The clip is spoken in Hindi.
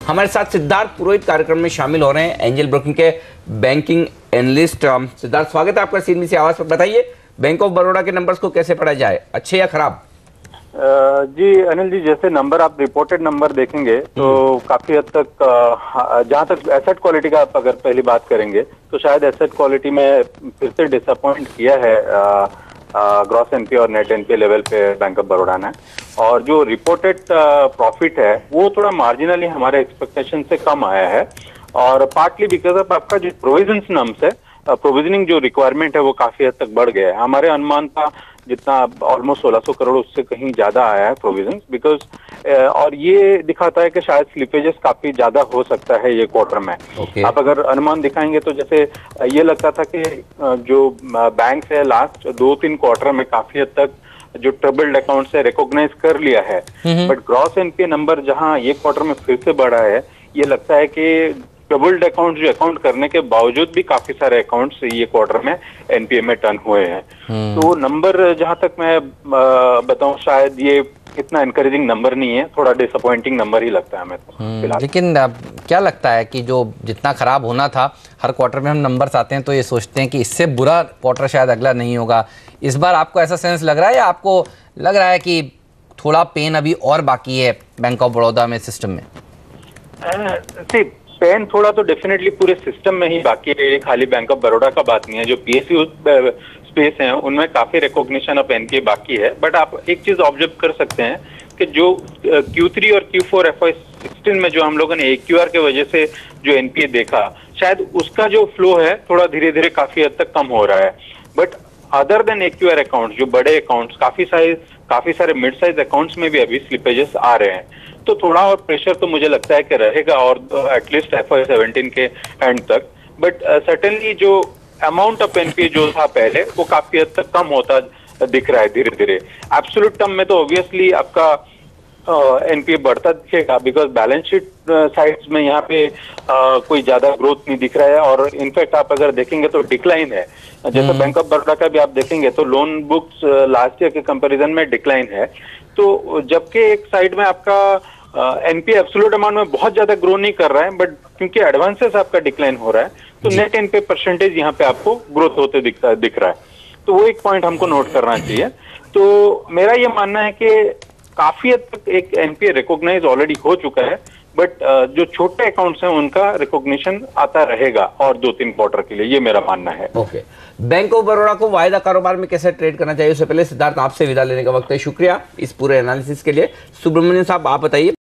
हमारे साथ सिद्धार्थ पुरोहित कार्यक्रम में शामिल हो रहे हैं, एंजल ब्रोकिंग के बैंकिंग एनालिस्ट। सिद्धार्थ, स्वागत है आपका सीधी सी आवाज पर। बताइए, बैंक ऑफ बड़ौदा के नंबर्स को कैसे पढ़ा जाए, अच्छे या खराब? जी अनिल जी, जैसे नंबर आप रिपोर्टेड नंबर देखेंगे तो काफी हद तक जहां तक एसेट क्वालिटी का आप अगर पहली बात करेंगे तो शायद एसेट क्वालिटी में फिर से डिसअपॉइंट किया है ग्रॉस एनपीए और नेट एनपीए लेवल पे बैंक ऑफ बड़ौदा ने। और जो रिपोर्टेड प्रॉफिट है वो थोड़ा मार्जिनली हमारे एक्सपेक्टेशन से कम आया है, और पार्टली बिकॉज ऑफ आपका जो प्रोविजंस नम्स है, प्रोविजनिंग जो रिक्वायरमेंट है वो काफी हद तक बढ़ गया है। हमारे अनुमान का जितना ऑलमोस्ट 1600 करोड़ उससे कहीं ज्यादा आया है प्रोविजन, बिकॉज और ये दिखाता है कि शायद स्लिपेजेस काफी ज्यादा हो सकता है ये क्वार्टर में। आप अगर अनुमान दिखाएंगे तो जैसे ये लगता था कि जो बैंक है लास्ट 2-3 क्वार्टर में काफी हद तक जो ट्रबल्ड अकाउंट से रिकॉग्नाइज कर लिया है, बट ग्रॉस एनपीए नंबर जहां ये क्वार्टर में फिर से बढ़ा है, ये लगता है कि ट्रबल्ड अकाउंट जो अकाउंट करने के बावजूद भी काफी सारे अकाउंट्स ये क्वार्टर में एनपीए में टर्न हुए हैं। तो नंबर जहां तक मैं बताऊं, शायद ये इतना एनकरेजिंग नंबर नहीं है, थोड़ा डिसअपॉइंटिंग नंबर ही लगता है हमें तो। लेकिन क्या लगता है कि जो जितना खराब होना था, हर क्वार्टर में हम नंबर्स आते हैं तो ये सोचते हैं कि इससे बुरा क्वार्टर शायद अगला नहीं होगा। इस बार आपको ऐसा सेंस लग रहा है या आपको लग रहा है कि थोड़ा पेन अभी और बाकी है बैंक ऑफ बड़ौदा में, सिस्टम में? पेन थोड़ा तो डेफिनेटली पूरे सिस्टम में ही बाकी है, ये खाली बैंक ऑफ बड़ौदा का बात नहीं है। जो पीएसयू स्पेस है उनमें काफी रिकॉग्निशन ऑफ एनपीए बाकी है, बट आप एक चीज ऑब्जर्व कर सकते हैं कि जो Q3 और Q4 FY16 में जो हम लोगों ने AQR के वजह से जो एनपीए देखा, शायद उसका जो फ्लो है थोड़ा धीरे धीरे काफी हद तक कम हो रहा है। But other than AQR accounts, जो बड़े अकाउंट्स, काफी सारे मिड साइज अकाउंट्स में भी अभी स्लिपेजेस आ रहे हैं, तो थोड़ा और प्रेशर तो मुझे लगता है कि रहेगा, और एटलीस्ट FY17 के एंड तक। बट सर्टेनली जो अमाउंट ऑफ एनपीए जो था पहले वो काफी हद तक कम होता दिख रहा है धीरे धीरे। एब्सोल्यूट टर्म में तो ऑब्वियसली आपका एनपीए बढ़ता दिखेगा, बिकॉज बैलेंस शीट साइड्स में यहाँ पे कोई ज्यादा ग्रोथ नहीं दिख रहा है, और इनफैक्ट आप अगर देखेंगे तो डिक्लाइन है। जैसे बैंक ऑफ बड़ौदा का भी आप देखेंगे तो लोन बुक्स लास्ट ईयर के कंपैरिजन में डिक्लाइन है। तो जबकि एक साइड में आपका एनपीए एब्सोल्यूट अमाउंट में बहुत ज्यादा ग्रो नहीं कर रहा है, बट क्योंकि एडवांसेस आपका डिक्लाइन हो रहा है तो नेट एनपीए परसेंटेज यहाँ पे आपको ग्रोथ होते दिख रहा है। तो वो एक पॉइंट हमको नोट करना चाहिए। तो मेरा ये मानना है कि काफी हद तक एक एनपीए रिकॉग्नाइज ऑलरेडी हो चुका है, बट जो छोटे अकाउंट्स हैं उनका रिकॉग्निशन आता रहेगा और 2-3 क्वार्टर के लिए, ये मेरा मानना है। ओके, बैंक ऑफ बड़ौदा को वायदा कारोबार में कैसे ट्रेड करना चाहिए, उससे पहले सिद्धार्थ आपसे विदा लेने का वक्त है। शुक्रिया इस पूरे एनालिसिस के लिए। सुब्रमण्यम साहब, आप बताइए।